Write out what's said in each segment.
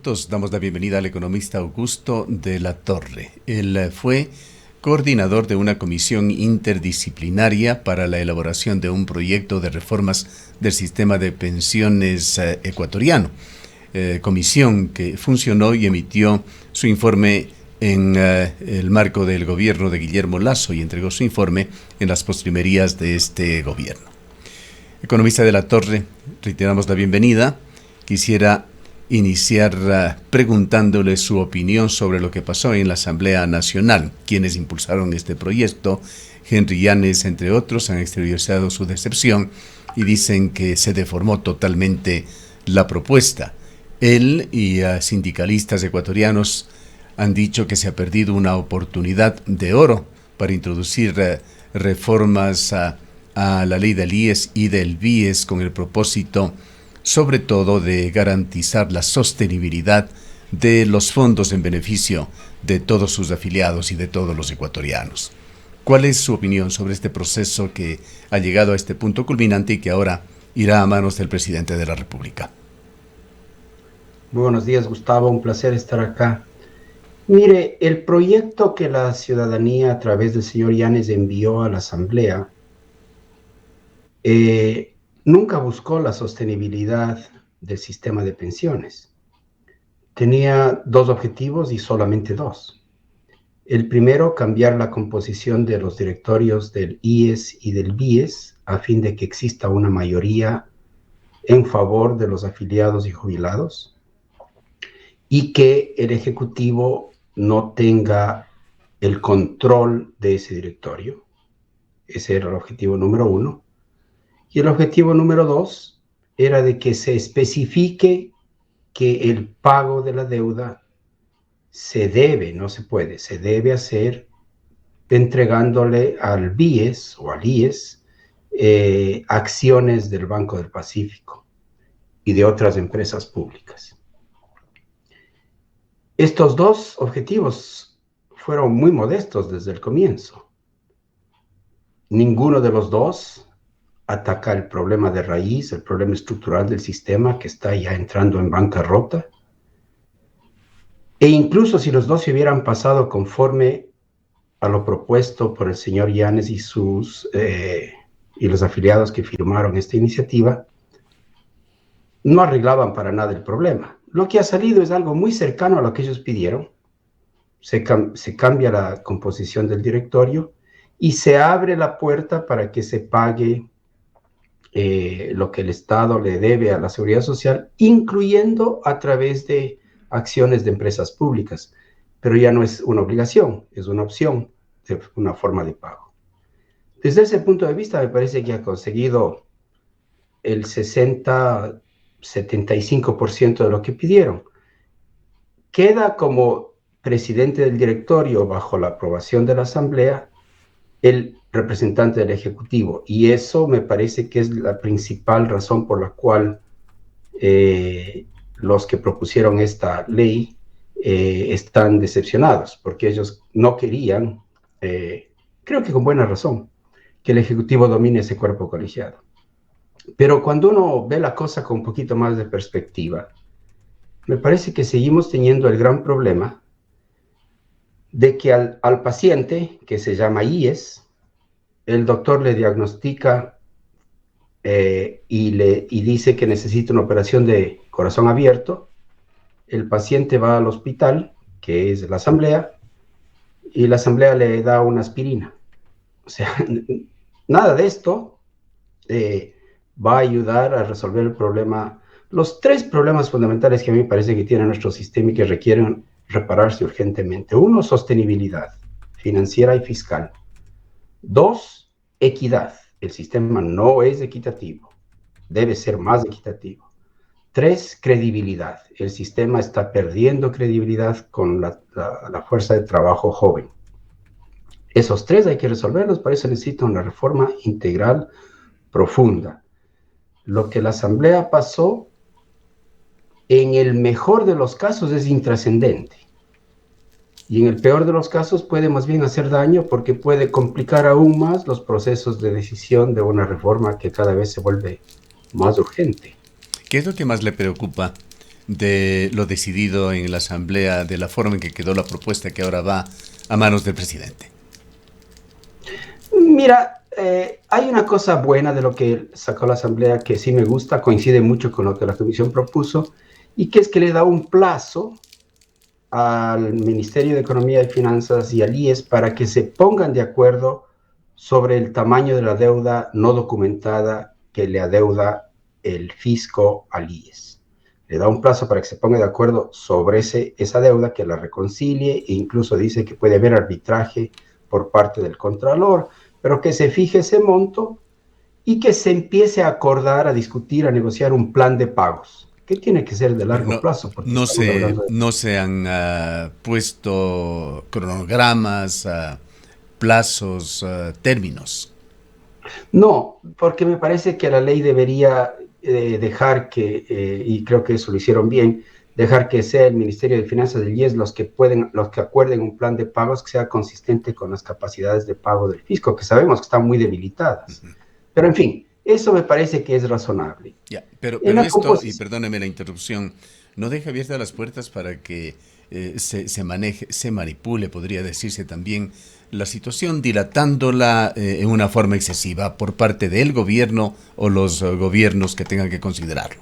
minutos damos la bienvenida al economista Augusto de la Torre. Él fue coordinador de una comisión interdisciplinaria para la elaboración de un proyecto de reformas del sistema de pensiones ecuatoriano. Comisión que funcionó y emitió su informe en el marco del gobierno de Guillermo Lasso y entregó su informe en las postrimerías de este gobierno. Economista de la Torre, reiteramos la bienvenida. Quisiera iniciar preguntándole su opinión sobre lo que pasó en la Asamblea Nacional. Quienes impulsaron este proyecto, Henry Yanes, entre otros, han exteriorizado su decepción y dicen que se deformó totalmente la propuesta. Él y sindicalistas ecuatorianos han dicho que se ha perdido una oportunidad de oro para introducir reformas a la ley del IES y del BIES con el propósito sobre todo de garantizar la sostenibilidad de los fondos en beneficio de todos sus afiliados y de todos los ecuatorianos. ¿Cuál es su opinión sobre este proceso que ha llegado a este punto culminante y que ahora irá a manos del presidente de la República? Muy buenos días, Gustavo, un placer estar acá. Mire, el proyecto que la ciudadanía a través del señor Yanes envió a la Asamblea nunca buscó la sostenibilidad del sistema de pensiones. Tenía dos objetivos y solamente dos. El primero, cambiar la composición de los directorios del IES y del BIES a fin de que exista una mayoría en favor de los afiliados y jubilados y que el Ejecutivo no tenga el control de ese directorio. Ese era el objetivo número uno. Y el objetivo número dos era de que se especifique que el pago de la deuda se debe hacer entregándole al BIES o al IES acciones del Banco del Pacífico y de otras empresas públicas. Estos dos objetivos fueron muy modestos desde el comienzo. Ninguno de los dos ataca el problema de raíz, el problema estructural del sistema que está ya entrando en bancarrota. E incluso si los dos se hubieran pasado conforme a lo propuesto por el señor Yanes y los afiliados que firmaron esta iniciativa, no arreglaban para nada el problema. Lo que ha salido es algo muy cercano a lo que ellos pidieron. Se cambia la composición del directorio y se abre la puerta para que se pague lo que el Estado le debe a la Seguridad Social, incluyendo a través de acciones de empresas públicas. Pero ya no es una obligación, es una opción, de una forma de pago. Desde ese punto de vista, me parece que ha conseguido el 75% de lo que pidieron. Queda como presidente del directorio, bajo la aprobación de la Asamblea, el representante del Ejecutivo, y eso me parece que es la principal razón por la cual los que propusieron esta ley están decepcionados, porque ellos no querían, creo que con buena razón, que el Ejecutivo domine ese cuerpo colegiado. Pero cuando uno ve la cosa con un poquito más de perspectiva, me parece que seguimos teniendo el gran problema de que al paciente, que se llama IES, el doctor le diagnostica y dice que necesita una operación de corazón abierto. El paciente va al hospital, que es la Asamblea, y la Asamblea le da una aspirina. O sea, nada de esto va a ayudar a resolver el problema, los tres problemas fundamentales que a mí me parece que tiene nuestro sistema y que requieren repararse urgentemente. Uno, sostenibilidad financiera y fiscal. Dos, equidad. El sistema no es equitativo, debe ser más equitativo. Tres, credibilidad. El sistema está perdiendo credibilidad con la fuerza de trabajo joven. Esos tres hay que resolverlos, para eso necesita una reforma integral profunda. Lo que la Asamblea pasó, en el mejor de los casos, es intrascendente. Y en el peor de los casos puede más bien hacer daño porque puede complicar aún más los procesos de decisión de una reforma que cada vez se vuelve más urgente. ¿Qué es lo que más le preocupa de lo decidido en la Asamblea, de la forma en que quedó la propuesta que ahora va a manos del presidente? Mira, hay una cosa buena de lo que sacó la Asamblea que sí me gusta, coincide mucho con lo que la Comisión propuso, y que es que le da un plazo al Ministerio de Economía y Finanzas y al IES para que se pongan de acuerdo sobre el tamaño de la deuda no documentada que le adeuda el fisco al IES. Le da un plazo para que se ponga de acuerdo sobre esa deuda, que la reconcilie, e incluso dice que puede haber arbitraje por parte del Contralor, pero que se fije ese monto y que se empiece a acordar, a discutir, a negociar un plan de pagos, que tiene que ser de Pero largo plazo, porque no estamos se, hablando de... no se han puesto cronogramas, plazos, términos. No, porque me parece que la ley debería dejar que, y creo que eso lo hicieron bien, dejar que sea el Ministerio de Finanzas del IES los que acuerden un plan de pagos que sea consistente con las capacidades de pago del fisco, que sabemos que están muy debilitadas. Pero en fin, eso me parece que es razonable. Ya, En pero la esto, y composición, perdóneme la interrupción, no deja abiertas las puertas para que se maneje, se manipule, podría decirse también, la situación, dilatándola en una forma excesiva por parte del gobierno o los gobiernos que tengan que considerarlo.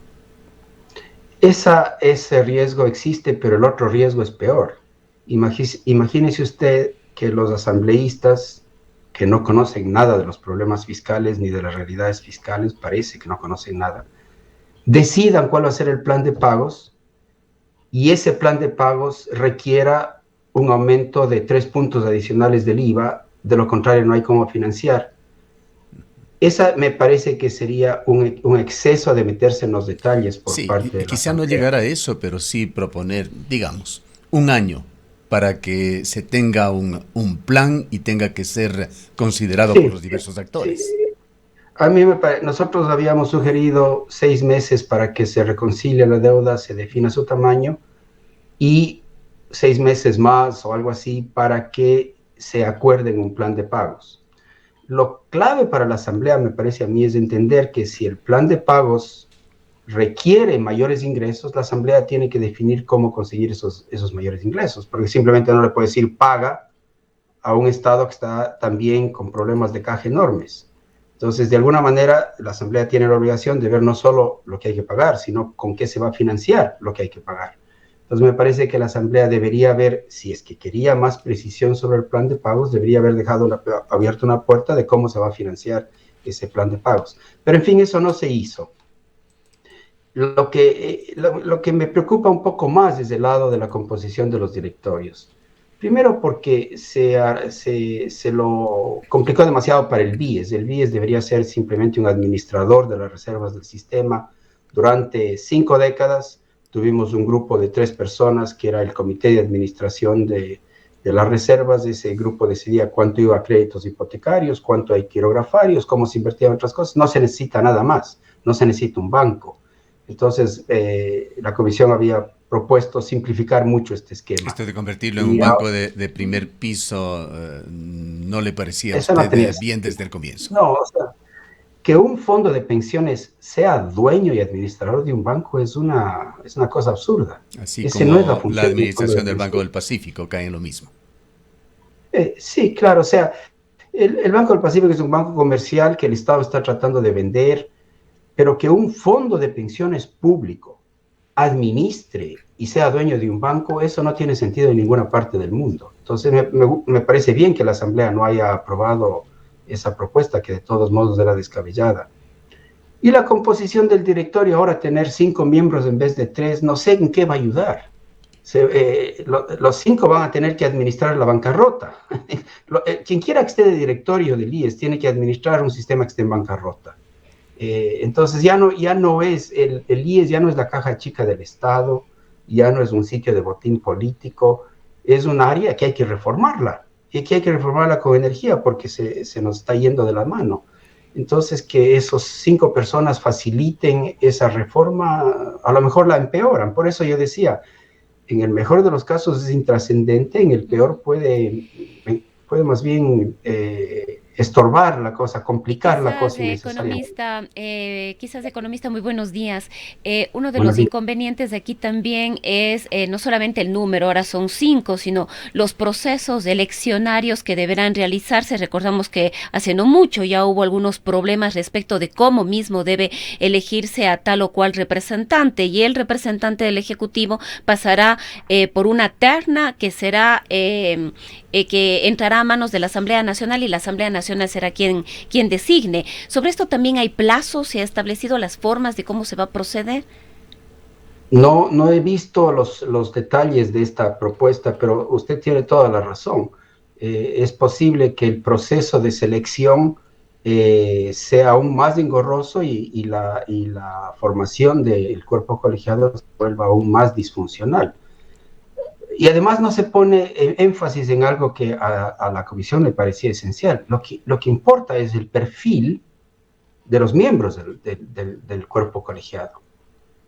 ese riesgo existe, pero el otro riesgo es peor. Imagínese usted que los asambleístas que no conocen nada de los problemas fiscales ni de las realidades fiscales, parece que no conocen nada, decidan cuál va a ser el plan de pagos, y ese plan de pagos requiera un aumento de 3 puntos adicionales del IVA, de lo contrario no hay cómo financiar. Esa me parece que sería un exceso de meterse en los detalles por Sí, parte de la quizá no Asamblea. llegar a eso, pero sí proponer, digamos, un año para que se tenga un plan y tenga que ser considerado por Sí, los diversos actores. a mí nosotros habíamos sugerido 6 meses para que se reconcilie la deuda, se defina su tamaño, y 6 meses más o algo así para que se acuerden un plan de pagos. Lo clave para la Asamblea, me parece a mí, es entender que si el plan de pagos requiere mayores ingresos, la Asamblea tiene que definir cómo conseguir esos mayores ingresos, porque simplemente no le puede decir paga a un Estado que está también con problemas de caja enormes. Entonces, de alguna manera, la Asamblea tiene la obligación de ver no solo lo que hay que pagar, sino con qué se va a financiar lo que hay que pagar. Entonces, me parece que la Asamblea debería haber, si es que quería más precisión sobre el plan de pagos, debería haber dejado abierta una puerta de cómo se va a financiar ese plan de pagos. Pero, en fin, eso no se hizo. Lo que me preocupa un poco más es el lado de la composición de los directorios. Primero porque se lo complicó demasiado para el BIES. El BIES debería ser simplemente un administrador de las reservas del sistema. Durante 5 décadas tuvimos un grupo de 3 personas que era el comité de administración de las reservas. Ese grupo decidía cuánto iba a créditos hipotecarios, cuánto hay quirografarios, cómo se invertía en otras cosas. No se necesita nada más, no se necesita un banco. Entonces, la comisión había propuesto simplificar mucho este esquema. Esto de convertirlo en un Y banco de primer piso, ¿no le parecía a eso no usted tenía bien sentido. desde el comienzo? No, o sea, que un fondo de pensiones sea dueño y administrador de un banco es una cosa absurda. Así Ese no es la como la función de un fondo de administración del Banco del pensiones. Pacífico cae en lo mismo. Sí, claro, o sea, el Banco del Pacífico es un banco comercial que el Estado está tratando de vender, pero que un fondo de pensiones público administre y sea dueño de un banco, eso no tiene sentido en ninguna parte del mundo. Entonces, me parece bien que la Asamblea no haya aprobado esa propuesta, que de todos modos era descabellada. Y la composición del directorio, ahora tener 5 miembros en vez de 3, no sé en qué va a ayudar. Los 5 van a tener que administrar la bancarrota. Quien quiera que esté de directorio del IES tiene que administrar un sistema que esté en bancarrota. Entonces ya no es, el IES ya no es la caja chica del Estado, ya no es un sitio de botín político, es un área que hay que reformarla, y que hay que reformarla con energía porque se nos está yendo de la mano. Entonces, que esos 5 personas faciliten esa reforma, a lo mejor la empeoran. Por eso yo decía, en el mejor de los casos es intrascendente, en el peor puede más bien estorbar la cosa, Y complicar la quizás, cosa innecesariamente. economista, muy buenos días. Uno de Buenos los días. inconvenientes de aquí también es no solamente el número, ahora son 5, sino los procesos eleccionarios que deberán realizarse. Recordamos que hace no mucho ya hubo algunos problemas respecto de cómo mismo debe elegirse a tal o cual representante, y el representante del Ejecutivo pasará por una terna que será que entrará a manos de la Asamblea Nacional, y la Asamblea Nacional será quien designe. Sobre esto también hay plazos, se ha establecido las formas de cómo se va a proceder. No, no he visto los detalles de esta propuesta, pero usted tiene toda la razón. Es posible que el proceso de selección sea aún más engorroso y la formación del cuerpo colegiado se vuelva aún más disfuncional. Y además no se pone énfasis en algo que a la comisión le parecía esencial. Lo que importa es el perfil de los miembros del cuerpo colegiado,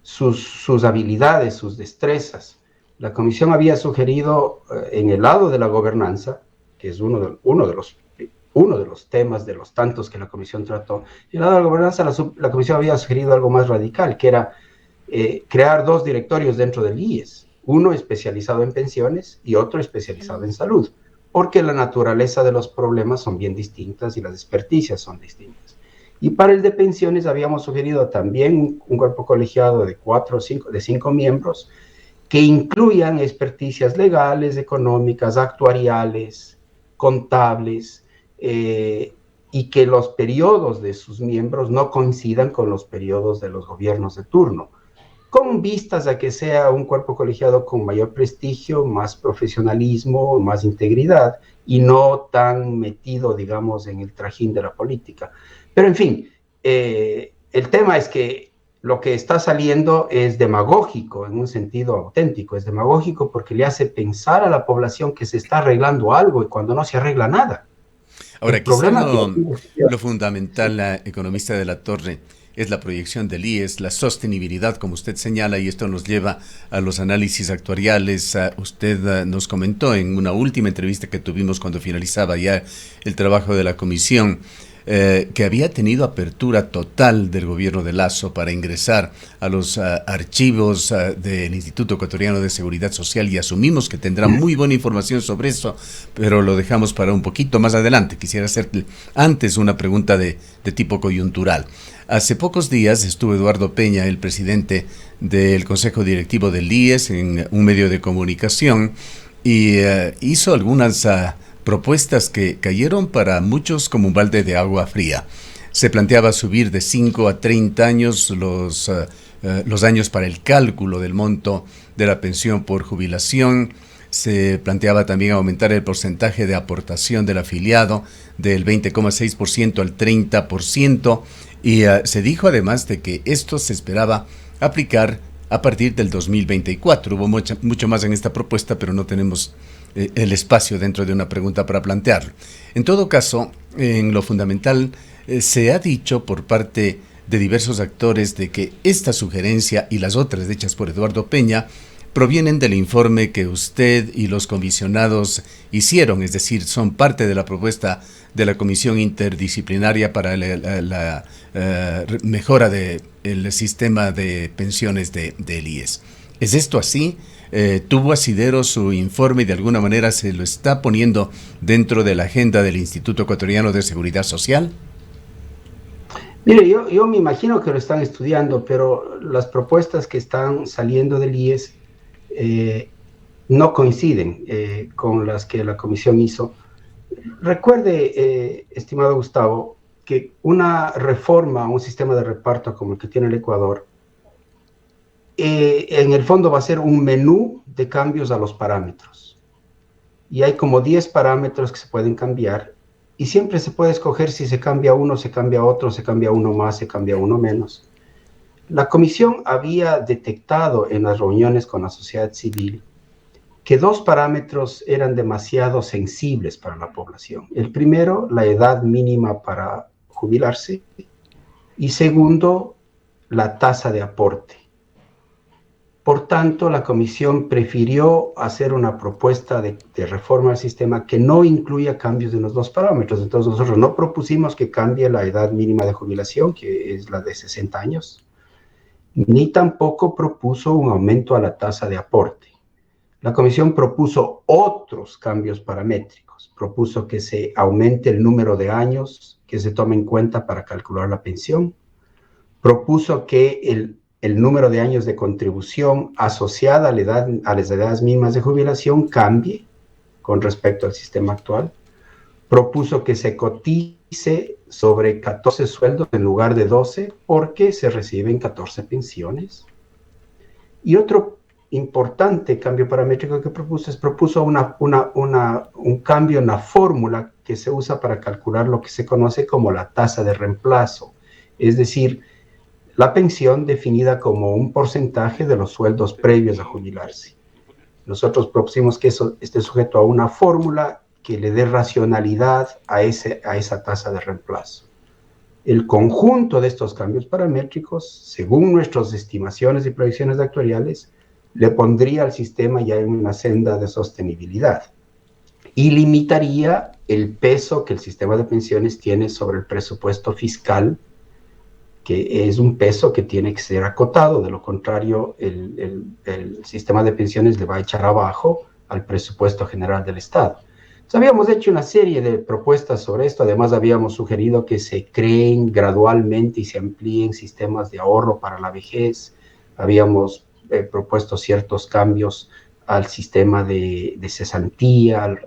sus habilidades, sus destrezas. La comisión había sugerido en el lado de la gobernanza, que es uno de los temas de los tantos que la comisión trató, en el lado de la gobernanza la comisión había sugerido algo más radical, que era crear dos directorios dentro del IES, uno especializado en pensiones y otro especializado Salud. en salud, porque la naturaleza de los problemas son bien distintas y las experticias son distintas. Y para el de pensiones habíamos sugerido también un cuerpo colegiado de 5 miembros que incluyan experticias legales, económicas, actuariales, contables, y que los periodos de sus miembros no coincidan con los periodos de los gobiernos de turno, con vistas a que sea un cuerpo colegiado con mayor prestigio, más profesionalismo, más integridad, y no tan metido, digamos, en el trajín de la política. Pero, en fin, el tema es que lo que está saliendo es demagógico en un sentido auténtico, es demagógico porque le hace pensar a la población que se está arreglando algo y cuando no se arregla nada. El Ahora, quizá problema que... lo fundamental, la economista de la Torre, es la proyección del IES, la sostenibilidad, como usted señala, y esto nos lleva a los análisis actuariales. Usted nos comentó en una última entrevista que tuvimos cuando finalizaba ya el trabajo de la comisión, que había tenido apertura total del gobierno de Lasso para ingresar a los archivos del Instituto Ecuatoriano de Seguridad Social, y asumimos que tendrá muy buena información sobre eso, pero lo dejamos para un poquito más adelante. Quisiera hacer antes una pregunta de tipo coyuntural. Hace pocos días estuvo Eduardo Peña, el presidente del Consejo Directivo del IES, en un medio de comunicación, y hizo algunas propuestas que cayeron para muchos como un balde de agua fría. Se planteaba subir de 5 a 30 años los años para el cálculo del monto de la pensión por jubilación. Se planteaba también aumentar el porcentaje de aportación del afiliado del 20,6% al 30%, y se dijo además de que esto se esperaba aplicar a partir del 2024. Hubo mucho más en esta propuesta, pero no tenemos el espacio dentro de una pregunta para plantearlo. En todo caso, en lo fundamental, se ha dicho por parte de diversos actores de que esta sugerencia y las otras hechas por Eduardo Peña provienen del informe que usted y los comisionados hicieron, es decir, son parte de la propuesta de la Comisión Interdisciplinaria para la mejora del sistema de pensiones del IES. ¿Es esto así? ¿Tuvo asidero su informe y de alguna manera se lo está poniendo dentro de la agenda del Instituto Ecuatoriano de Seguridad Social? Mire, yo me imagino que lo están estudiando, pero las propuestas que están saliendo del IES no coinciden con las que la comisión hizo. Recuerde, estimado Gustavo, que una reforma, un sistema de reparto como el que tiene el Ecuador, en el fondo va a ser un menú de cambios a los parámetros. Y hay como 10 parámetros que se pueden cambiar, y siempre se puede escoger si se cambia uno, se cambia otro, se cambia uno más, se cambia uno menos. La comisión había detectado en las reuniones con la sociedad civil que 2 parámetros eran demasiado sensibles para la población. El primero, la edad mínima para jubilarse, y segundo, la tasa de aporte. Por tanto, la comisión prefirió hacer una propuesta de reforma del sistema que no incluya cambios en los dos parámetros. Entonces, nosotros no propusimos que cambie la edad mínima de jubilación, que es la de 60 años, ni tampoco propuso un aumento a la tasa de aporte. La comisión propuso otros cambios paramétricos. Propuso que se aumente el número de años que se tome en cuenta para calcular la pensión. Propuso que el número de años de contribución asociada a las edades mínimas de jubilación cambie con respecto al sistema actual. Propuso que se cotice sobre 14 sueldos en lugar de 12 porque se reciben 14 pensiones. Y otro importante cambio paramétrico que propuso un cambio en la fórmula que se usa para calcular lo que se conoce como la tasa de reemplazo, es decir, la pensión definida como un porcentaje de los sueldos previos a jubilarse. Nosotros propusimos que eso esté sujeto a una fórmula que le dé racionalidad a esa tasa de reemplazo. El conjunto de estos cambios paramétricos, según nuestras estimaciones y proyecciones actuariales, le pondría al sistema ya en una senda de sostenibilidad y limitaría el peso que el sistema de pensiones tiene sobre el presupuesto fiscal, que es un peso que tiene que ser acotado. De lo contrario, el sistema de pensiones le va a echar abajo al presupuesto general del Estado. Entonces, habíamos hecho una serie de propuestas sobre esto. Además, habíamos sugerido que se creen gradualmente y se amplíen sistemas de ahorro para la vejez. Habíamos propuesto ciertos cambios al sistema de cesantía,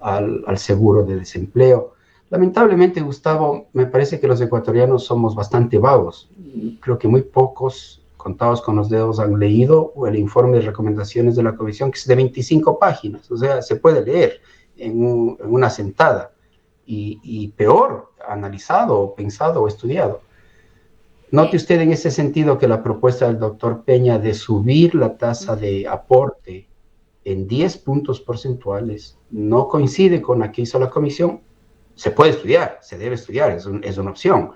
al seguro de desempleo. Lamentablemente, Gustavo, me parece que los ecuatorianos somos bastante vagos. Creo que muy pocos, contados con los dedos, han leído el informe de recomendaciones de la comisión, que es de 25 páginas. O sea, se puede leer en una sentada y peor, analizado, pensado o estudiado. Note usted en ese sentido que la propuesta del doctor Peña de subir la tasa de aporte en 10 puntos porcentuales no coincide con la que hizo la comisión. Se puede estudiar, se debe estudiar, es una opción.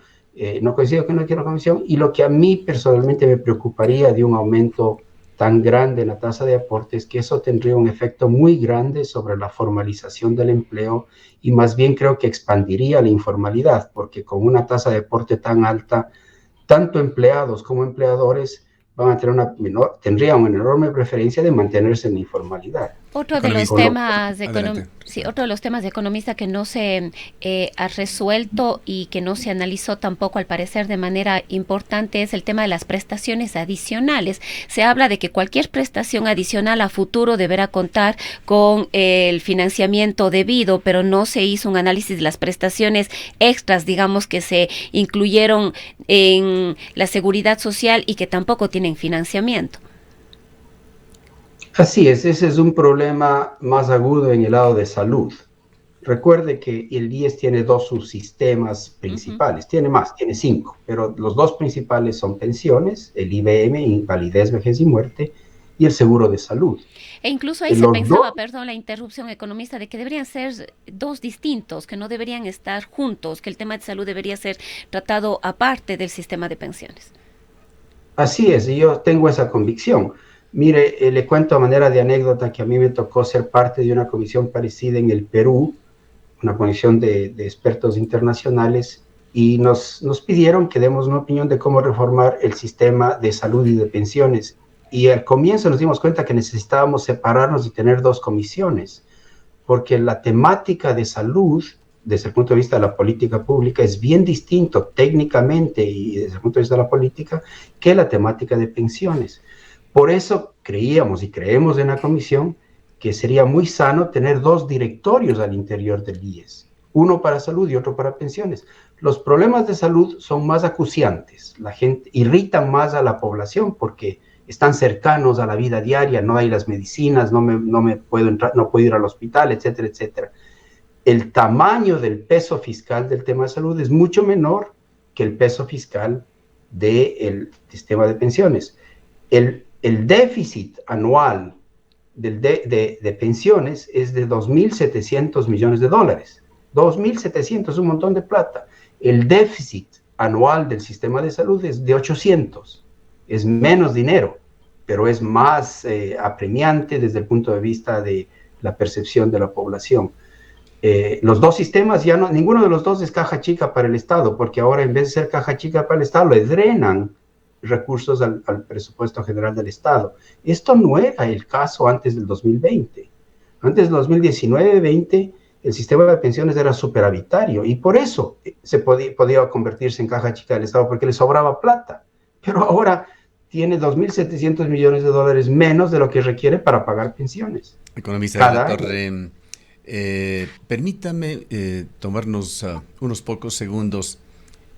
No coincide con lo que hizo la comisión, y lo que a mí personalmente me preocuparía de un aumento tan grande en la tasa de aporte es que eso tendría un efecto muy grande sobre la formalización del empleo, y más bien creo que expandiría la informalidad, porque con una tasa de aporte tan alta, tanto empleados como empleadores van a tener tendrían una enorme preferencia de mantenerse en la informalidad. Otro de los temas de economista que no se ha resuelto y que no se analizó tampoco, al parecer, de manera importante, es el tema de las prestaciones adicionales. Se habla de que cualquier prestación adicional a futuro deberá contar con el financiamiento debido, pero no se hizo un análisis de las prestaciones extras, digamos, que se incluyeron en la seguridad social y que tampoco tienen financiamiento. Así es, ese es un problema más agudo en el lado de salud. Recuerde que el IES tiene dos subsistemas principales, tiene más, tiene 5, pero los dos principales son pensiones, el IBM, invalidez, vejez y muerte, y el seguro de salud. E incluso ahí se pensaba, perdón la interrupción, economista, de que deberían ser dos distintos, que no deberían estar juntos, que el tema de salud debería ser tratado aparte del sistema de pensiones. Así es, y yo tengo esa convicción. Mire, le cuento a manera de anécdota que a mí me tocó ser parte de una comisión parecida en el Perú, una comisión de expertos internacionales, y nos pidieron que demos una opinión de cómo reformar el sistema de salud y de pensiones. Y al comienzo nos dimos cuenta que necesitábamos separarnos y tener dos comisiones, porque la temática de salud, desde el punto de vista de la política pública, es bien distinto técnicamente y desde el punto de vista de la política que la temática de pensiones. Por eso creíamos y creemos en la comisión que sería muy sano tener dos directorios al interior del IES, uno para salud y otro para pensiones. Los problemas de salud son más acuciantes, la gente irritan más a la población porque están cercanos a la vida diaria, no hay las medicinas, no puedo entrar, no puedo ir al hospital, etcétera, etcétera. El tamaño del peso fiscal del tema de salud es mucho menor que el peso fiscal del sistema de pensiones. El déficit anual de pensiones es de 2.700 millones de dólares. 2.700 es un montón de plata. El déficit anual del sistema de salud es de 800. Es menos dinero. pero es más apremiante desde el punto de vista de la percepción de la población. Los dos sistemas, ya no, ninguno de los dos es caja chica para el Estado, porque ahora en vez de ser caja chica para el Estado, le drenan recursos al presupuesto general del Estado. Esto no era el caso antes del 2020. Antes del 2019-20, el sistema de pensiones era superavitario y por eso se podía convertirse en caja chica del Estado, porque le sobraba plata. Pero ahora tiene 2.700 millones de dólares menos de lo que requiere para pagar pensiones. Economista de la Torre, permítame tomarnos unos pocos segundos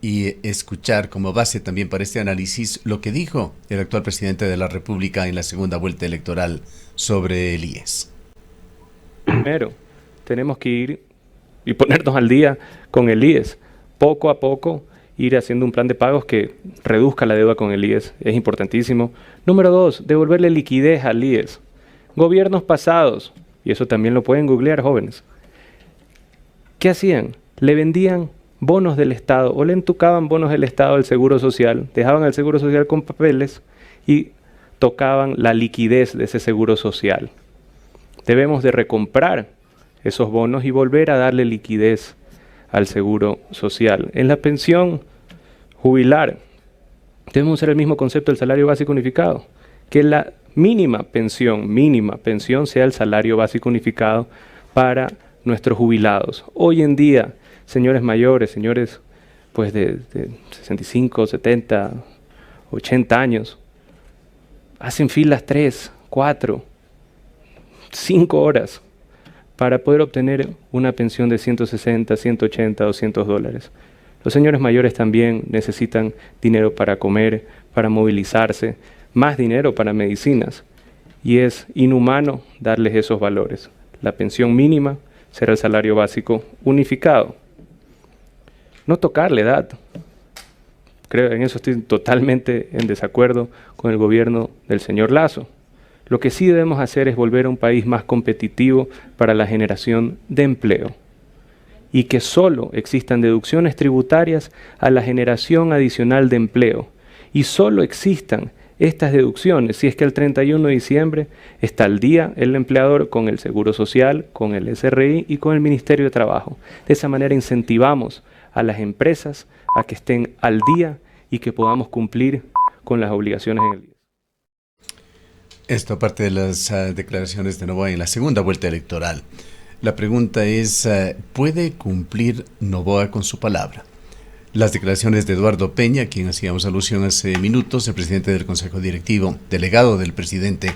y escuchar como base también para este análisis lo que dijo el actual presidente de la República en la segunda vuelta electoral sobre el IES. Primero, tenemos que ir y ponernos al día con el IES. Poco a poco ir haciendo un plan de pagos que reduzca la deuda con el IES. Es importantísimo. Número 2, devolverle liquidez al IES. Gobiernos pasados, y eso también lo pueden googlear, jóvenes, ¿qué hacían? Le vendían bonos del Estado o le entucaban bonos del Estado al Seguro Social, dejaban al Seguro Social con papeles y tocaban la liquidez de ese Seguro Social. Debemos de recomprar esos bonos y volver a darle liquidez al Seguro Social. En la pensión jubilar debemos usar el mismo concepto del salario básico unificado, que la mínima pensión sea el salario básico unificado para nuestros jubilados. Hoy en día, señores mayores, señores pues de 65, 70, 80 años, hacen filas 3, 4, 5 horas para poder obtener una pensión de 160, 180, 200 dólares. Los señores mayores también necesitan dinero para comer, para movilizarse, más dinero para medicinas, y es inhumano darles esos valores. La pensión mínima será el salario básico unificado. No tocar la edad. Creo, en eso estoy totalmente en desacuerdo con el gobierno del señor Lasso. Lo que sí debemos hacer es volver a un país más competitivo para la generación de empleo y que solo existan deducciones tributarias a la generación adicional de empleo y solo existan estas deducciones si es que el 31 de diciembre está al día el empleador con el Seguro Social, con el SRI y con el Ministerio de Trabajo. De esa manera incentivamos a las empresas a que estén al día y que podamos cumplir con las obligaciones en el día. Esto aparte de las declaraciones de Noboa en la segunda vuelta electoral. La pregunta es, ¿puede cumplir Noboa con su palabra? Las declaraciones de Eduardo Peña, a quien hacíamos alusión hace minutos, el presidente del Consejo Directivo, delegado del presidente,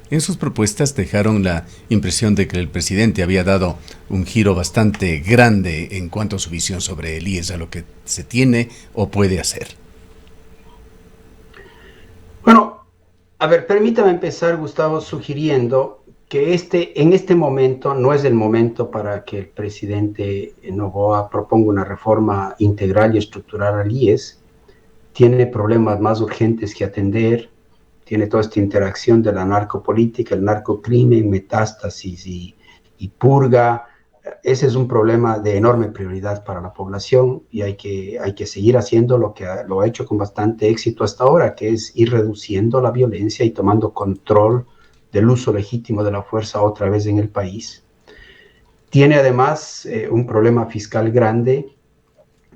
en sus propuestas dejaron la impresión de que el presidente había dado un giro bastante grande en cuanto a su visión sobre el IES, a lo que se tiene o puede hacer. Bueno, a ver, permítame empezar, Gustavo, sugiriendo que en este momento no es el momento para que el presidente Noboa proponga una reforma integral y estructural al IES. Tiene problemas más urgentes que atender, tiene toda esta interacción de la narcopolítica, el narcocrimen, metástasis y purga. Ese es un problema de enorme prioridad para la población y hay que seguir haciendo lo que lo ha hecho con bastante éxito hasta ahora, que es ir reduciendo la violencia y tomando control del uso legítimo de la fuerza otra vez en el país. Tiene además un problema fiscal grande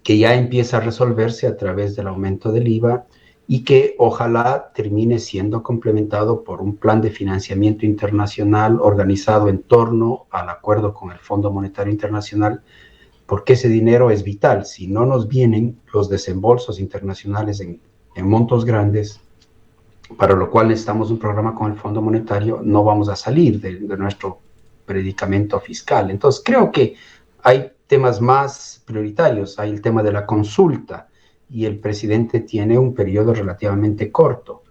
que ya empieza a resolverse a través del aumento del IVA y que ojalá termine siendo complementado por un plan de financiamiento internacional organizado en torno al acuerdo con el Fondo Monetario Internacional, porque ese dinero es vital. Si no nos vienen los desembolsos internacionales en montos grandes, para lo cual necesitamos un programa con el Fondo Monetario, no vamos a salir de nuestro predicamento fiscal. Entonces, creo que hay temas más prioritarios. Hay el tema de la consulta y el presidente tiene un periodo relativamente corto.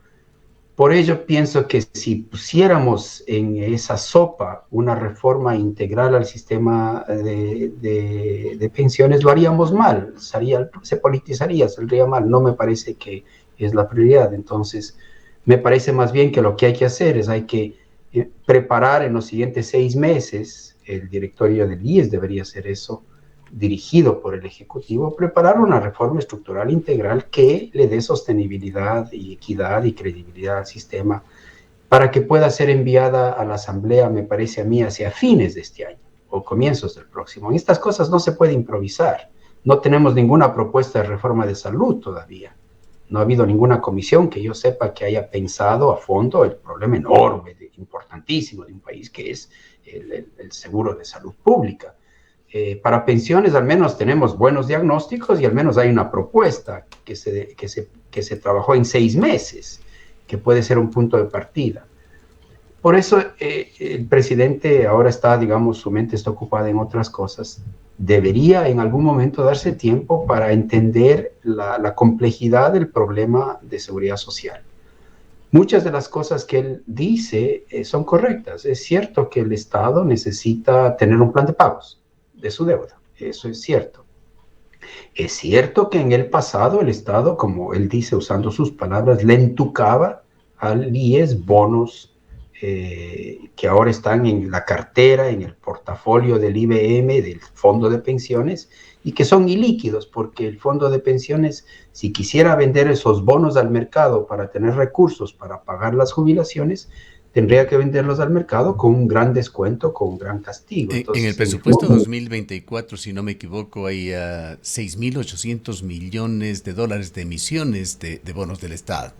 Por ello, pienso que si pusiéramos en esa sopa una reforma integral al sistema de pensiones, lo haríamos mal, se politizaría, saldría mal. No me parece que es la prioridad. Entonces, me parece más bien que lo que hay que hacer es hay que preparar en los siguientes 6 meses, el directorio del IES debería hacer eso, dirigido por el Ejecutivo, preparar una reforma estructural integral que le dé sostenibilidad y equidad y credibilidad al sistema para que pueda ser enviada a la Asamblea, me parece a mí, hacia fines de este año o comienzos del próximo. En estas cosas no se puede improvisar. No tenemos ninguna propuesta de reforma de salud todavía. No ha habido ninguna comisión que yo sepa que haya pensado a fondo el problema enorme, importantísimo de un país que es el seguro de salud pública. Para pensiones al menos tenemos buenos diagnósticos y al menos hay una propuesta que se trabajó en 6 meses, que puede ser un punto de partida. Por eso el presidente ahora está, digamos, su mente está ocupada en otras cosas. Debería en algún momento darse tiempo para entender la complejidad del problema de seguridad social. Muchas de las cosas que él dice son correctas. Es cierto que el Estado necesita tener un plan de pagos de su deuda. Eso es cierto. Es cierto que en el pasado el Estado, como él dice usando sus palabras, le entucaba al IES bonos que ahora están en la cartera, en el portafolio del IBM, del fondo de pensiones, y que son ilíquidos, porque el fondo de pensiones, si quisiera vender esos bonos al mercado para tener recursos para pagar las jubilaciones, tendría que venderlos al mercado con un gran descuento, con un gran castigo. Entonces, en el presupuesto 2024, si no me equivoco, hay 6.800 millones de dólares de emisiones de bonos del Estado.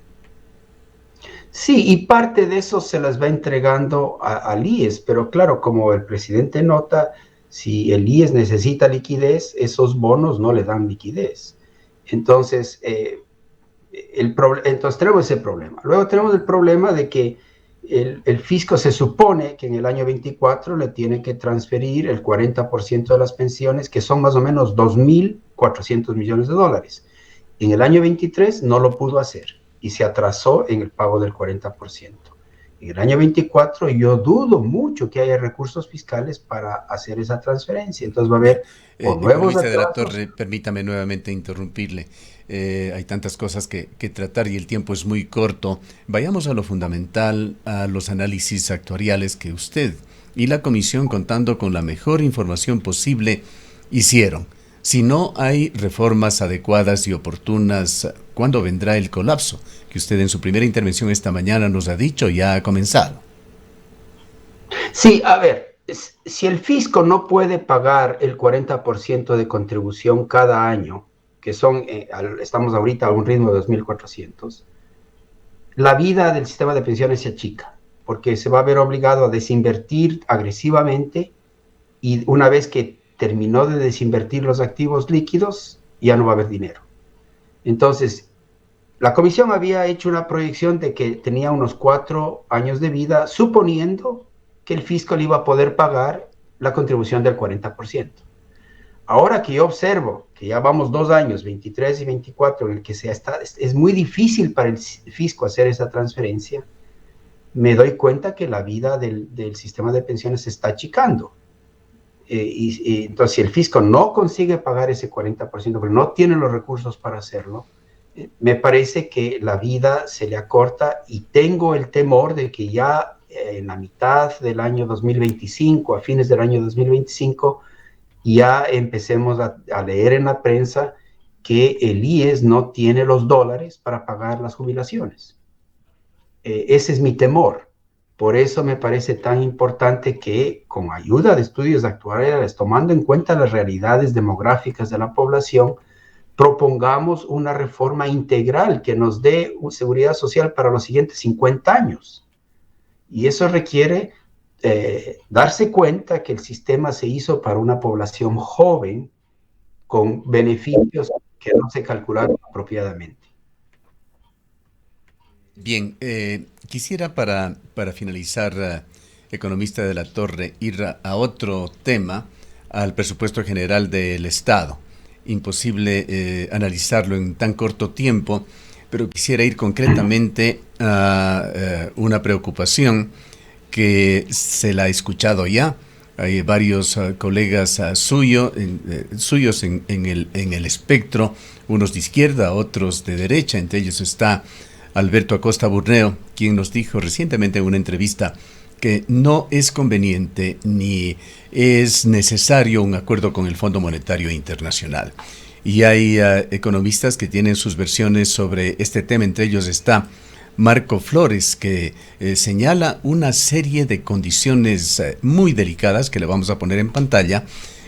Sí, y parte de eso se las va entregando al IES, pero claro, como el presidente nota, si el IES necesita liquidez, esos bonos no le dan liquidez. Entonces, entonces tenemos ese problema. Luego tenemos el problema de que el fisco se supone que en el año 24 le tiene que transferir el 40% de las pensiones, que son más o menos 2.400 millones de dólares. En el año 23 no lo pudo hacer y se atrasó en el pago del 40%. En el año 24 yo dudo mucho que haya recursos fiscales para hacer esa transferencia. Entonces va a haber nuevos atrasos. De la Torre, permítame nuevamente interrumpirle. Hay tantas cosas que tratar y el tiempo es muy corto. Vayamos a lo fundamental, a los análisis actuariales que usted y la comisión, contando con la mejor información posible, hicieron. Si no hay reformas adecuadas y oportunas, ¿cuándo vendrá el colapso? Que usted en su primera intervención esta mañana nos ha dicho ya ha comenzado. Sí, a ver, si el fisco no puede pagar el 40% de contribución cada año, que son, estamos ahorita a un ritmo de 2.400, la vida del sistema de pensiones se achica, porque se va a ver obligado a desinvertir agresivamente y una vez que terminó de desinvertir los activos líquidos, ya no va a haber dinero. Entonces, la comisión había hecho una proyección de que tenía unos 4 años de vida, suponiendo que el fisco le iba a poder pagar la contribución del 40%. Ahora que yo observo que ya vamos 2 años, 23 y 24, en el que es muy difícil para el fisco hacer esa transferencia, me doy cuenta que la vida del sistema de pensiones se está achicando. Y entonces, si el fisco no consigue pagar ese 40%, pero no tiene los recursos para hacerlo, me parece que la vida se le acorta y tengo el temor de que ya en la mitad del año 2025, a fines del año 2025, ya empecemos a leer en la prensa que el IES no tiene los dólares para pagar las jubilaciones. Ese es mi temor. Por eso me parece tan importante que, con ayuda de estudios actuariales, tomando en cuenta las realidades demográficas de la población, propongamos una reforma integral que nos dé seguridad social para los siguientes 50 años. Y eso requiere darse cuenta que el sistema se hizo para una población joven con beneficios que no se calcularon apropiadamente. Bien, quisiera para finalizar, economista de la Torre, ir a otro tema, al presupuesto general del Estado. Imposible analizarlo en tan corto tiempo, pero quisiera ir concretamente a una preocupación que se la ha escuchado ya. Hay varios colegas suyos en el espectro, unos de izquierda, otros de derecha, entre ellos está Alberto Acosta Burneo, quien nos dijo recientemente en una entrevista que no es conveniente ni es necesario un acuerdo con el Fondo Monetario Internacional. Y hay economistas que tienen sus versiones sobre este tema, entre ellos está Marco Flores, que señala una serie de condiciones muy delicadas que le vamos a poner en pantalla,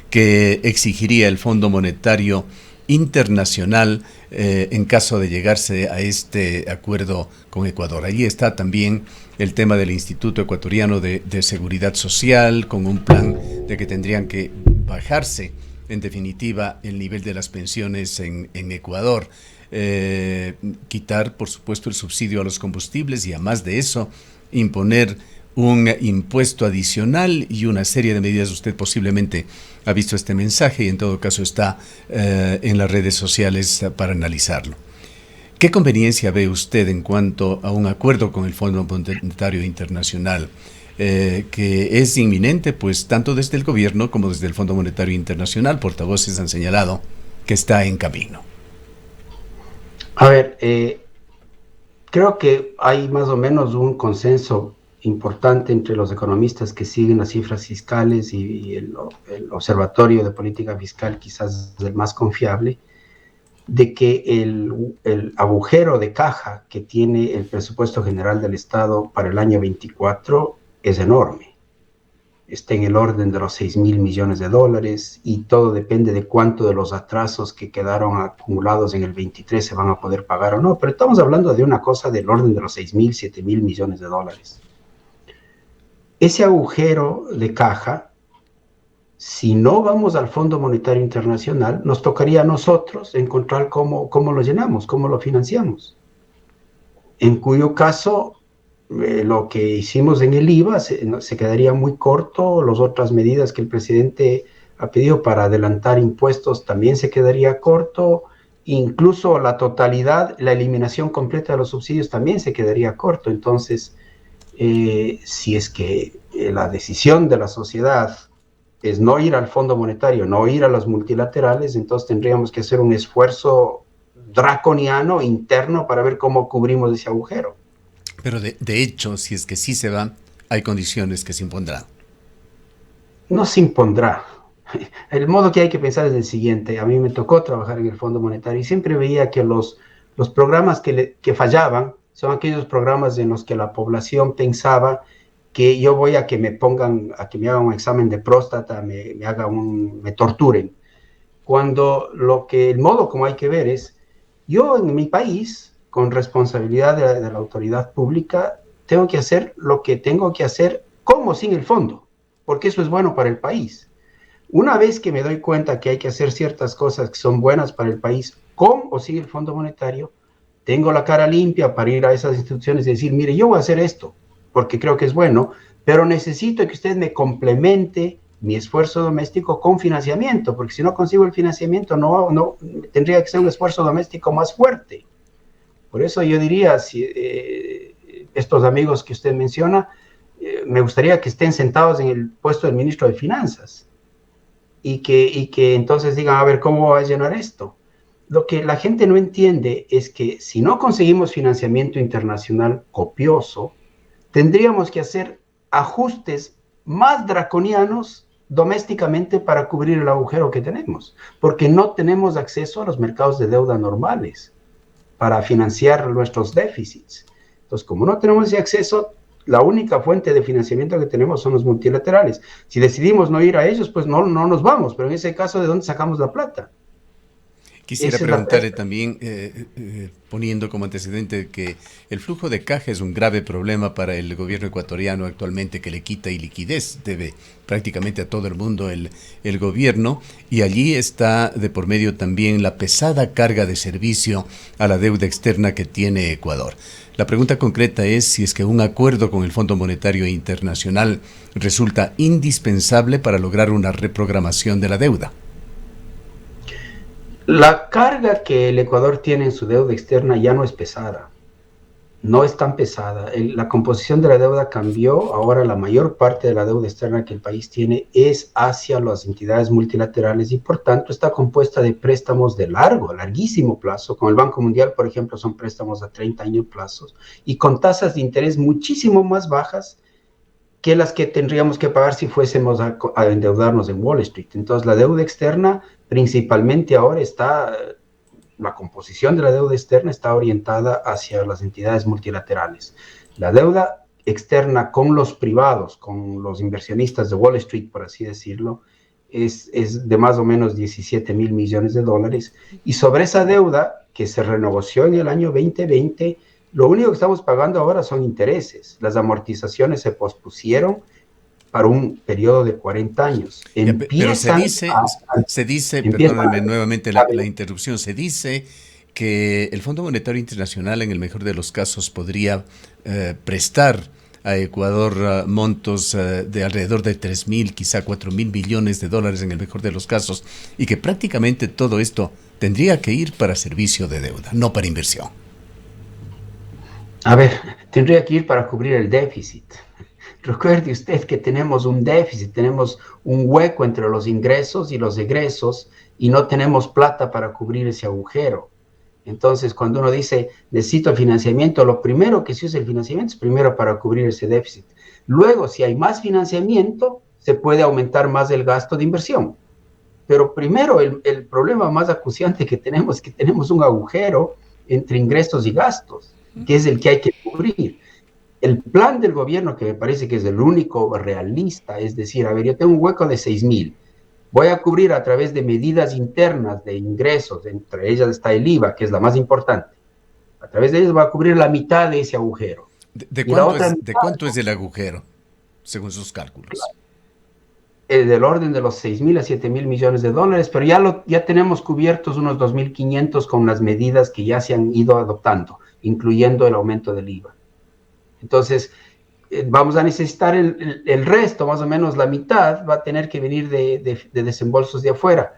que exigiría el Fondo Monetario Internacional en caso de llegarse a este acuerdo con Ecuador. Allí está también el tema del Instituto Ecuatoriano de Seguridad Social, con un plan de que tendrían que bajarse, en definitiva, el nivel de las pensiones en Ecuador. Quitar, por supuesto, el subsidio a los combustibles y, además de eso, imponer un impuesto adicional y una serie de medidas. Usted posiblemente ha visto este mensaje y en todo caso está en las redes sociales para analizarlo. ¿Qué conveniencia ve usted en cuanto a un acuerdo con el Fondo Monetario Internacional que es inminente, pues tanto desde el gobierno como desde el Fondo Monetario Internacional? Portavoces han señalado que está en camino. A ver, creo que hay más o menos un consenso importante entre los economistas que siguen las cifras fiscales y el Observatorio de Política Fiscal, quizás el más confiable, de que el agujero de caja que tiene el presupuesto general del Estado para el año 24 es enorme. Está en el orden de los 6.000 millones de dólares y todo depende de cuánto de los atrasos que quedaron acumulados en el 23 se van a poder pagar o no, pero estamos hablando de una cosa del orden de los 6.000, 7.000 millones de dólares. Ese agujero de caja, si no vamos al Fondo Monetario Internacional, nos tocaría a nosotros encontrar cómo lo llenamos, cómo lo financiamos. En cuyo caso, lo que hicimos en el IVA se quedaría muy corto. Las otras medidas que el presidente ha pedido para adelantar impuestos también se quedaría corto. Incluso la totalidad, la eliminación completa de los subsidios también se quedaría corto. Entonces, si es que la decisión de la sociedad es no ir al Fondo Monetario, no ir a los multilaterales, entonces tendríamos que hacer un esfuerzo draconiano interno para ver cómo cubrimos ese agujero. Pero de hecho, si es que sí se va, hay condiciones que se impondrán. No se impondrá. El modo que hay que pensar es el siguiente. A mí me tocó trabajar en el Fondo Monetario y siempre veía que los programas que fallaban son aquellos programas en los que la población pensaba que yo voy a que me pongan, a que me hagan un examen de próstata, me torturen. Cuando el modo como hay que ver es, yo en mi país, con responsabilidad de la autoridad pública, tengo que hacer lo que tengo que hacer con o sin el fondo, porque eso es bueno para el país. Una vez que me doy cuenta que hay que hacer ciertas cosas que son buenas para el país, con o sin el Fondo Monetario, tengo la cara limpia para ir a esas instituciones y decir, mire, yo voy a hacer esto, porque creo que es bueno, pero necesito que usted me complemente mi esfuerzo doméstico con financiamiento, porque si no consigo el financiamiento, no tendría que ser un esfuerzo doméstico más fuerte. Por eso yo diría, si estos amigos que usted menciona, me gustaría que estén sentados en el puesto del ministro de Finanzas y que entonces digan, a ver, ¿cómo va a llenar esto? Lo que la gente no entiende es que si no conseguimos financiamiento internacional copioso, tendríamos que hacer ajustes más draconianos domésticamente para cubrir el agujero que tenemos, porque no tenemos acceso a los mercados de deuda normales para financiar nuestros déficits. Entonces, como no tenemos ese acceso, la única fuente de financiamiento que tenemos son los multilaterales. Si decidimos no ir a ellos, pues no nos vamos, pero en ese caso, ¿de dónde sacamos la plata? Quisiera preguntarle también, poniendo como antecedente que el flujo de caja es un grave problema para el gobierno ecuatoriano actualmente, que le quita y liquidez, debe prácticamente a todo el mundo el gobierno, y allí está de por medio también la pesada carga de servicio a la deuda externa que tiene Ecuador. La pregunta concreta es si es que un acuerdo con el Fondo Monetario Internacional resulta indispensable para lograr una reprogramación de la deuda. La carga que el Ecuador tiene en su deuda externa ya no es pesada, no es tan pesada. La composición de la deuda cambió, ahora la mayor parte de la deuda externa que el país tiene es hacia las entidades multilaterales y por tanto está compuesta de préstamos de larguísimo plazo. Con el Banco Mundial, por ejemplo, son préstamos a 30 años plazos y con tasas de interés muchísimo más bajas que las que tendríamos que pagar si fuésemos a endeudarnos en Wall Street. Entonces la deuda externa principalmente ahora está la composición de la deuda externa está orientada hacia las entidades multilaterales. La deuda externa con los privados, con los inversionistas de Wall Street, por así decirlo, es de más o menos 17 mil millones de dólares. Y sobre esa deuda que se renegoció en el año 2020, lo único que estamos pagando ahora son intereses. Las amortizaciones se pospusieron para un periodo de 40 años. Pero se dice, perdónenme nuevamente la interrupción, se dice que el Fondo Monetario Internacional, en el mejor de los casos, podría prestar a Ecuador montos de alrededor de 3.000, quizá 4.000 millones de dólares en el mejor de los casos, y que prácticamente todo esto tendría que ir para servicio de deuda, no para inversión. A ver, tendría que ir para cubrir el déficit. Recuerde usted que tenemos un déficit, tenemos un hueco entre los ingresos y los egresos y no tenemos plata para cubrir ese agujero. Entonces, cuando uno dice, necesito financiamiento, lo primero que se usa el financiamiento es primero para cubrir ese déficit. Luego, si hay más financiamiento, se puede aumentar más el gasto de inversión. Pero primero, el problema más acuciante que tenemos es que tenemos un agujero entre ingresos y gastos, que es el que hay que cubrir. El plan del gobierno, que me parece que es el único realista, es decir, a ver, yo tengo un hueco de 6.000, voy a cubrir a través de medidas internas de ingresos, entre ellas está el IVA, que es la más importante. A través de ellas va a cubrir la mitad de ese agujero. ¿De cuánto es el agujero, según sus cálculos? Del orden de los 6.000 a 7.000 millones de dólares, pero ya tenemos cubiertos unos 2.500 con las medidas que ya se han ido adoptando, incluyendo el aumento del IVA. Entonces, vamos a necesitar el resto, más o menos la mitad, va a tener que venir de desembolsos de afuera.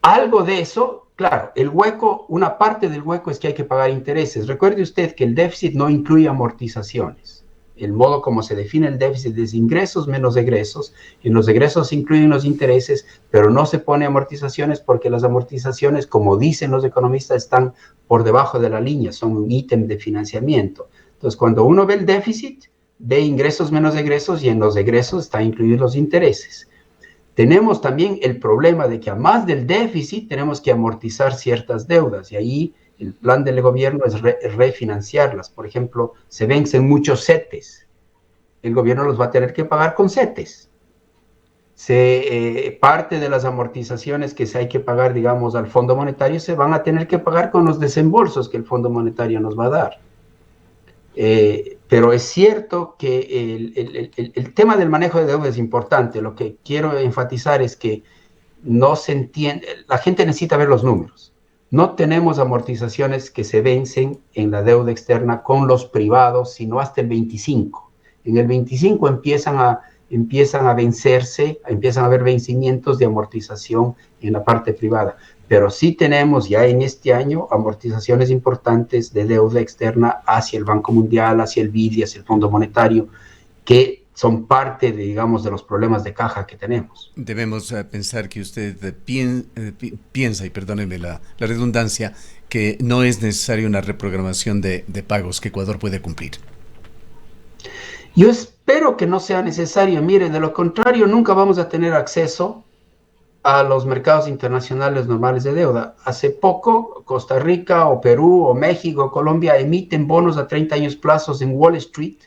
Algo de eso, claro, el hueco, una parte del hueco es que hay que pagar intereses. Recuerde usted que el déficit no incluye amortizaciones. El modo como se define el déficit es ingresos menos egresos. En los egresos se incluyen los intereses, pero no se pone amortizaciones porque las amortizaciones, como dicen los economistas, están por debajo de la línea, son un ítem de financiamiento. Entonces, cuando uno ve el déficit, ve ingresos menos egresos y en los egresos están incluidos los intereses. Tenemos también el problema de que a más del déficit tenemos que amortizar ciertas deudas y ahí el plan del gobierno es refinanciarlas. Por ejemplo, se vencen muchos CETES. El gobierno los va a tener que pagar con CETES. Parte de las amortizaciones que se hay que pagar, digamos, al Fondo Monetario se van a tener que pagar con los desembolsos que el Fondo Monetario nos va a dar. Pero es cierto que el tema del manejo de deuda es importante. Lo que quiero enfatizar es que no se entiende, la gente necesita ver los números. No tenemos amortizaciones que se vencen en la deuda externa con los privados, sino hasta el 25. En el 25 empiezan a vencerse, empiezan a haber vencimientos de amortización en la parte privada. Pero sí tenemos ya en este año amortizaciones importantes de deuda externa hacia el Banco Mundial, hacia el BID, hacia el Fondo Monetario, que son parte, digamos, de los problemas de caja que tenemos. Debemos pensar que usted piensa, y perdóneme la redundancia, que no es necesaria una reprogramación de pagos que Ecuador puede cumplir. Yo espero que no sea necesario. Mire, de lo contrario, nunca vamos a tener acceso a los mercados internacionales normales de deuda. Hace poco, Costa Rica o Perú o México o Colombia emiten bonos a 30 años plazos en Wall Street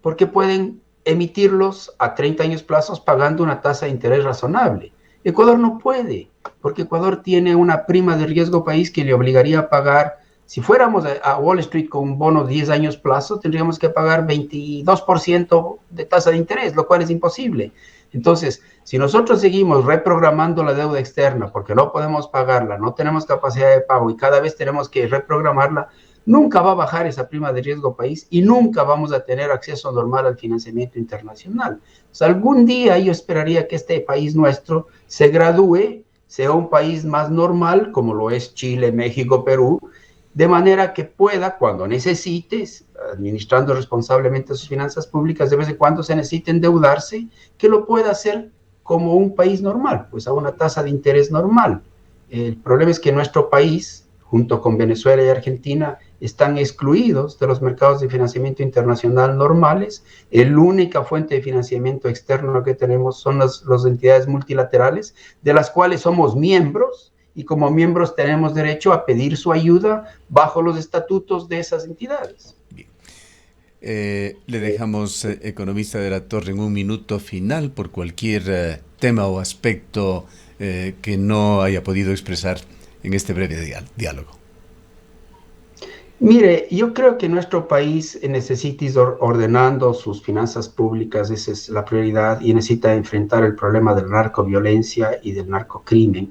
porque pueden emitirlos a 30 años plazos pagando una tasa de interés razonable. Ecuador no puede, porque Ecuador tiene una prima de riesgo país que le obligaría a pagar, si fuéramos a Wall Street con un bono de 10 años plazo, tendríamos que pagar 22% de tasa de interés, lo cual es imposible. Entonces, si nosotros seguimos reprogramando la deuda externa porque no podemos pagarla, no tenemos capacidad de pago y cada vez tenemos que reprogramarla, nunca va a bajar esa prima de riesgo país y nunca vamos a tener acceso normal al financiamiento internacional. O sea, algún día yo esperaría que este país nuestro se gradúe, sea un país más normal, como lo es Chile, México, Perú, de manera que pueda, cuando necesites, administrando responsablemente sus finanzas públicas, de vez en cuando se necesite endeudarse, que lo pueda hacer como un país normal, pues a una tasa de interés normal. El problema es que nuestro país, junto con Venezuela y Argentina, están excluidos de los mercados de financiamiento internacional normales. La única fuente de financiamiento externo que tenemos son las entidades multilaterales, de las cuales somos miembros, y como miembros tenemos derecho a pedir su ayuda bajo los estatutos de esas entidades. Bien. Le dejamos, economista de la Torre, en un minuto final por cualquier tema o aspecto que no haya podido expresar en este breve diálogo. Mire, yo creo que nuestro país necesita ir ordenando sus finanzas públicas, esa es la prioridad, y necesita enfrentar el problema de la narcoviolencia y del narcocrimen.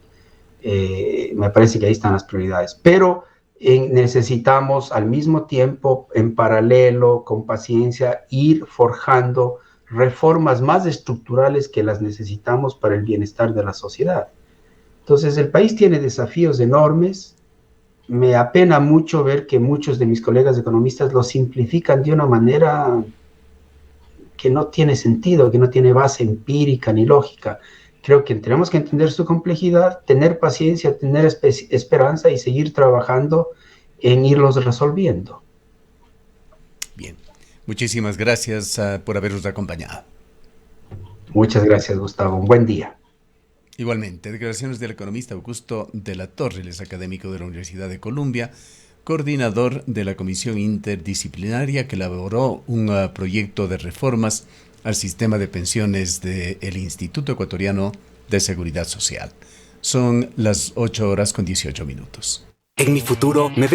Me parece que ahí están las prioridades, pero necesitamos al mismo tiempo, en paralelo, con paciencia, ir forjando reformas más estructurales que las necesitamos para el bienestar de la sociedad. Entonces, el país tiene desafíos enormes. Me apena mucho ver que muchos de mis colegas economistas lo simplifican de una manera que no tiene sentido, que no tiene base empírica ni lógica. Creo que tenemos que entender su complejidad, tener paciencia, tener esperanza y seguir trabajando en irlos resolviendo. Bien, muchísimas gracias por habernos acompañado. Muchas gracias, Gustavo. Un buen día. Igualmente, declaraciones del economista Augusto de la Torre, él es académico de la Universidad de Columbia, coordinador de la comisión interdisciplinaria que elaboró un proyecto de reformas al sistema de pensiones del Instituto Ecuatoriano de Seguridad Social. Son las 8:18. En mi futuro me veo